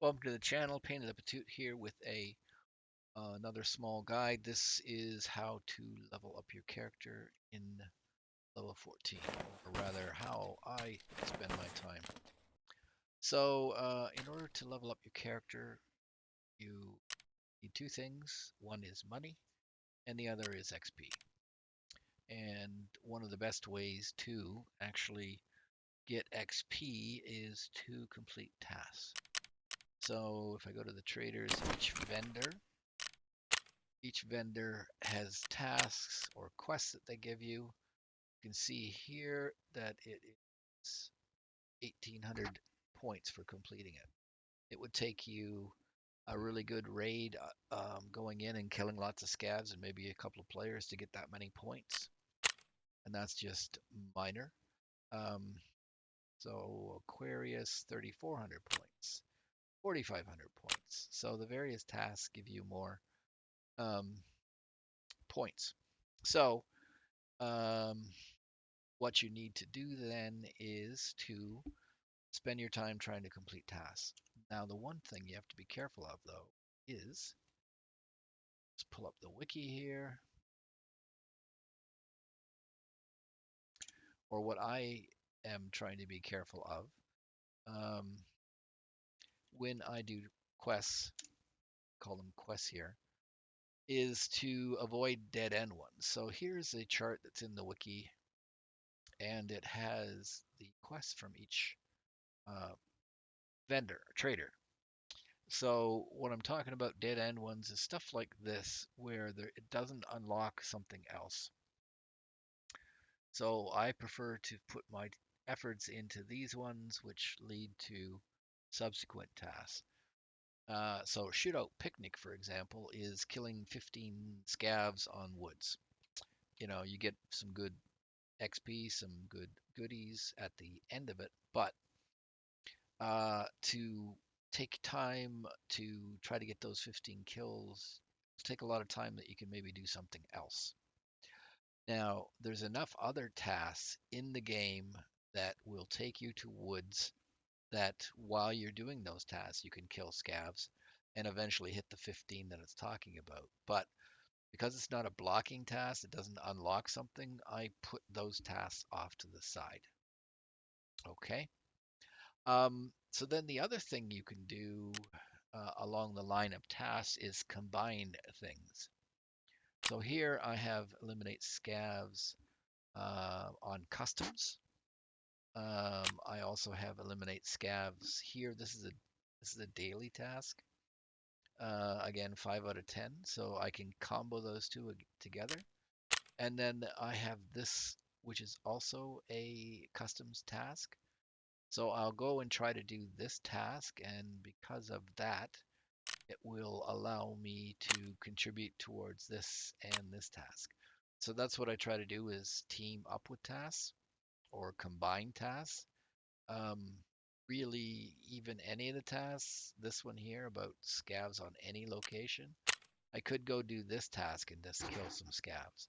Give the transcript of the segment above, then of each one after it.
Welcome to the channel. Painted a Patute here with another small guide. This is how to level up your character in level 14, or rather, how I spend my time. So, in order to level up your character, you need two things. One is money, and the other is XP. And one of the best ways to actually get XP is to complete tasks. So, if I go to the traders, each vendor has tasks or quests that they give you. You can see here that it is 1,800 points for completing it. It would take you a really good raid going in and killing lots of scavs and maybe a couple of players to get that many points. And that's just minor. Um, so Aquarius, 3,400 points, 4,500 points. So the various tasks give you more um, points. So um, what you need to do then is to spend your time trying to complete tasks. Now, the one thing you have to be careful of, though, is let's pull up the wiki here, or what I am trying to be careful of when I do quests, call them quests here, is to avoid dead end ones. So here's a chart that's in the wiki, and it has the quests from each uh, vendor, trader. So what I'm talking about dead end ones is stuff like this where it doesn't unlock something else. So I prefer to put my efforts into these ones which lead to subsequent tasks. So shootout picnic, for example, is killing 15 scavs on woods. You know, you get some good XP, some good goodies at the end of it, but to take time to try to get those 15 kills take a lot of time that you can maybe do something else. Now, there's enough other tasks in the game that will take you to woods that while you're doing those tasks, you can kill scavs and eventually hit the 15 that it's talking about. But because it's not a blocking task, it doesn't unlock something, I put those tasks off to the side. Okay. So then the other thing you can do along the line of tasks is combine things. So here I have eliminate scavs on customs. I also have eliminate scavs here. This is a daily task. Again, 5 out of 10. So I can combo those two together. And then I have this, which is also a customs task. So I'll go and try to do this task, and because of that, it will allow me to contribute towards this and this task. So that's what I try to do is team up with tasks or combine tasks. Um, Really, even any of the tasks, this one here about scavs on any location, I could go do this task and just kill some scavs.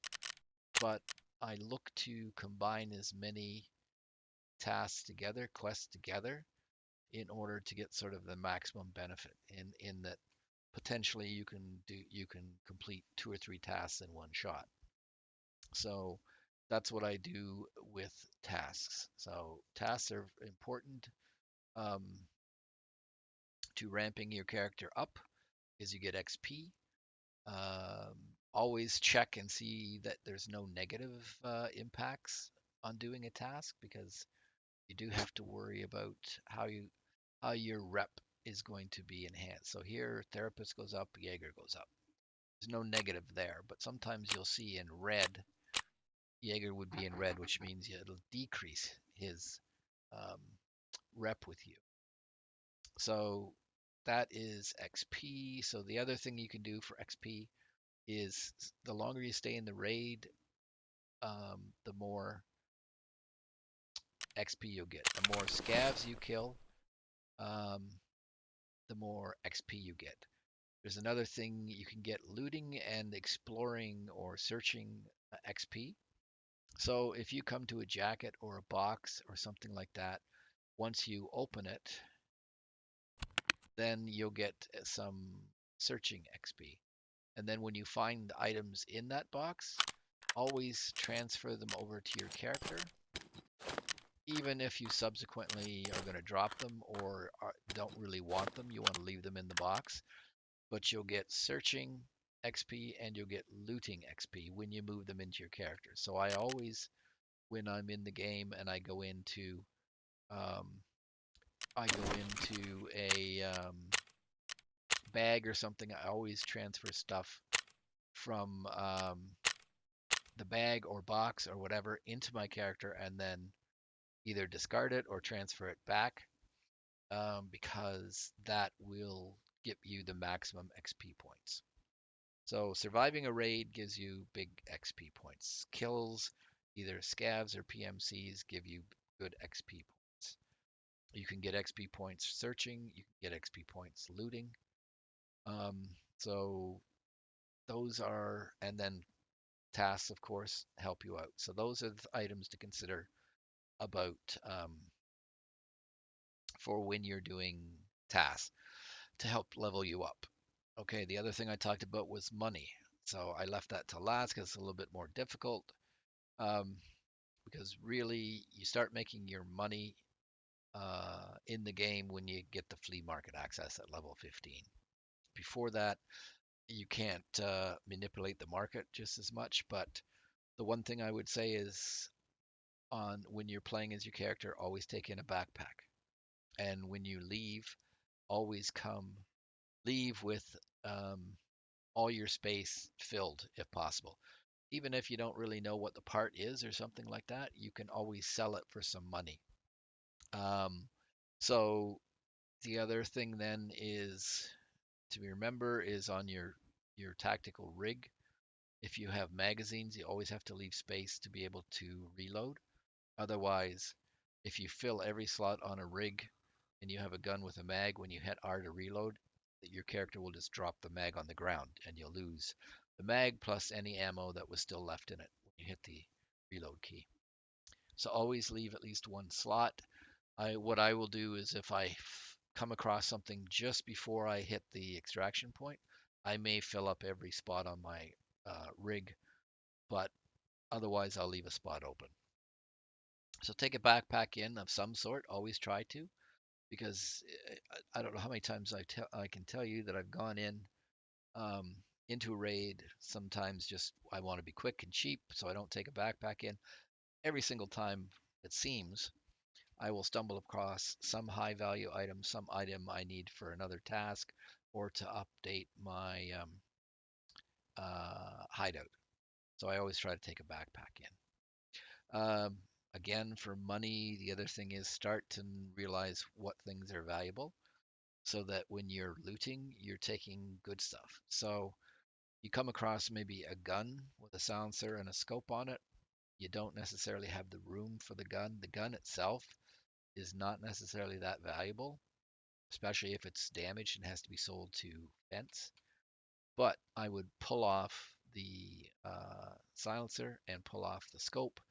But I look to combine as many tasks together, quests together, in order to get sort of the maximum benefit in that potentially you can complete 2 or 3 tasks in one shot. So that's what I do with tasks. So tasks are important um, to ramping your character up as you get XP. Um, Always check and see that there's no negative impacts on doing a task, because you do have to worry about how your rep is going to be enhanced. So here, therapist goes up, Jaeger goes up. There's no negative there, but sometimes you'll see in red, Jaeger would be in red, which means it'll decrease his um, rep with you. So that is XP. So the other thing you can do for XP is the longer you stay in the raid, the more XP you'll get. The more scavs you kill, um, the more XP you get. There's another thing you can get looting and exploring or searching XP. So if you come to a jacket or a box or something like that, once you open it, then you'll get some searching XP. And then when you find items in that box, always transfer them over to your character, even if you subsequently are going to drop them or don't really want them, you want to leave them in the box, but you'll get searching XP and you'll get looting XP when you move them into your character. So I always, when I'm in the game and um, I go into a bag or something, I always transfer stuff from the bag or box or whatever into my character and then either discard it or transfer it back, because that will give you the maximum XP points. So surviving a raid gives you big XP points. Kills, either scavs or PMCs, give you good XP points. You can get XP points searching, you can get XP points looting. Um, so those are, and then tasks, of course, help you out. So those are the items to consider about for when you're doing tasks to help level you up. Okay, the other thing I talked about was money. So I left that to last because it's a little bit more difficult. Um, because really, you start making your money in the game when you get the flea market access at level 15. Before that, you can't manipulate the market just as much. But the one thing I would say is on when you're playing as your character, always take in a backpack. And when you leave, always leave with um, all your space filled if possible. Even if you don't really know what the part is or something like that, you can always sell it for some money. Um, so the other thing then is to remember is on your tactical rig. If you have magazines, you always have to leave space to be able to reload. Otherwise, if you fill every slot on a rig and you have a gun with a mag, when you hit R to reload, your character will just drop the mag on the ground and you'll lose the mag plus any ammo that was still left in it when you hit the reload key. So always leave at least one slot. What I will do is if I come across something just before I hit the extraction point, I may fill up every spot on my rig, but otherwise I'll leave a spot open. So take a backpack in of some sort. Always try to, because I don't know how many times I can tell you that I've gone um, into a raid. Sometimes just I want to be quick and cheap, so I don't take a backpack in. Every single time it seems I will stumble across some high value item, some item I need for another task, or to update my hideout. So I always try to take a backpack in. Again, for money, the other thing is start to realize what things are valuable so that when you're looting, you're taking good stuff. So you come across maybe a gun with a silencer and a scope on it. You don't necessarily have the room for the gun. The gun itself is not necessarily that valuable, especially if it's damaged and has to be sold to fence. But I would pull off the silencer and pull off the scope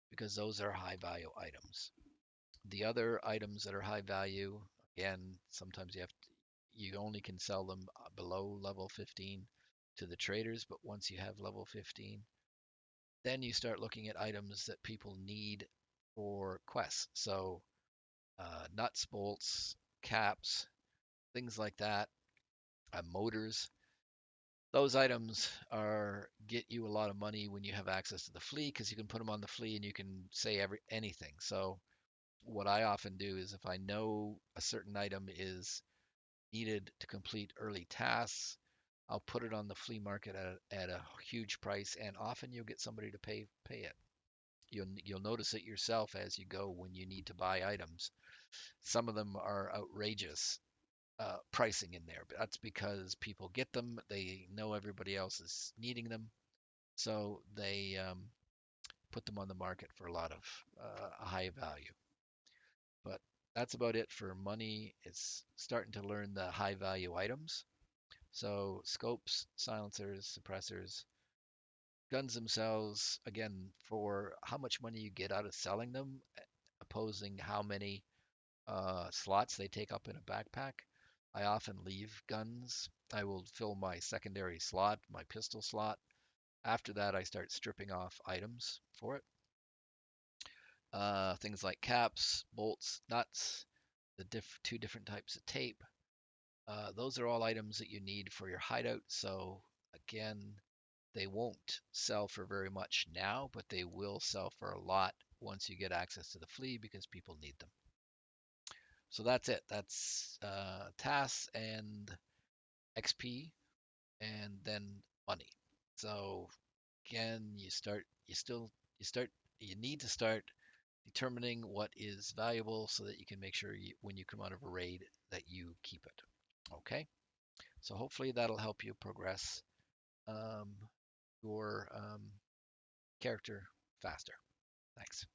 because those are high value items. The other items that are high value, again, sometimes you only can sell them below level 15 to the traders, but once you have level 15, then you start looking at items that people need for quests. So nuts, bolts, caps, things like that, motors. Those items are get you a lot of money when you have access to the flea because you can put them on the flea and you can say anything. So what I often do is if I know a certain item is needed to complete early tasks, I'll put it on the flea market at a huge price, and often you'll get somebody to pay it. You'll notice it yourself as you go when you need to buy items. Some of them are outrageous pricing in there, but that's because people get them. They know everybody else is needing them, so they put them on the market for a lot of high value. But that's about it for money. It's starting to learn the high value items. So scopes, silencers, suppressors, guns themselves, again, for how much money you get out of selling them, opposing how many slots they take up in a backpack. I often leave guns. I will fill my secondary slot, my pistol slot. After that, I start stripping off items for it. Things like caps, bolts, nuts, the two different types of tape. Those are all items that you need for your hideout. So again, they won't sell for very much now, but they will sell for a lot once you get access to the flea because people need them. So that's it. That's tasks and XP and then money. So again, you need to start determining what is valuable so that you can make sure when you come out of a raid that you keep it. Okay, so hopefully that'll help you progress um, your character faster. Thanks.